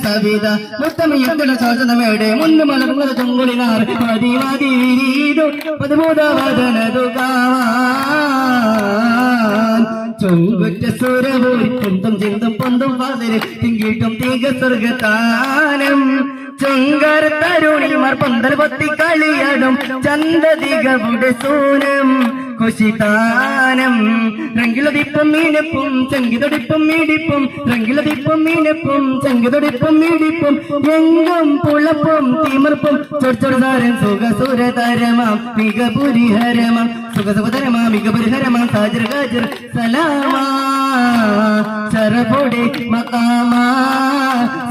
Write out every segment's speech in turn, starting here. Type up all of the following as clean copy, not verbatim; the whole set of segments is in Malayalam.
സവിത മുത്തമയത്തിലെ ശോചനമേടെ മുന്നു മലർന്നത് ചുങ്കുളിനാർ മതി മതി വിരീതു പതിമൂതാവാദനതുകാവാൻ ചൊങ്കുറ്റ സുരവൂരി കുന്തം ചിന്തും പൊന്തും വാതിൽ തിങ്കിട്ടും തീക സ്വർഗത്താനം ചൊങ്കർ തരുണിമാർ പന്തൽ പത്തി കളിയാടും ചന്തതികളുടെ സൂനം കുശിതാനം രംഗിലതിപ്പം മീനപ്പും ചങ്കിതൊടിപ്പും മീടിപ്പും രംഗിലതിപ്പം മീനപ്പും ചങ്കിതൊടിപ്പും മീടിപ്പും എങ്കും പുളപ്പും തിമർപ്പും ചൊടിച്ചൊടുതാരൻ സുഖസുരതരമാം മികപുരിഹരമാം സുഖസുഖതരമാം മികപുരിഹരമാം സാജർ ഗാജർ സലാമാ ചരപൊടി മകാമാ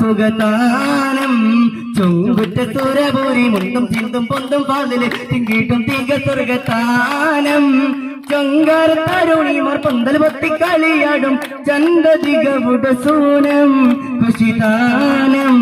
സുഖതാനം ചൊങ്കുറ്റ സുരപൂരി മുണ്ടും ചിന്തും പൊന്തും പാതില് തിങ്കിട്ടും തീക സ്വർഗത്താനം ചൊങ്കാർ തരുണിമാർ പന്തൽ പത്തി കളിയാടും ചന്തതികളുടെ സൂനം കുശിതാനം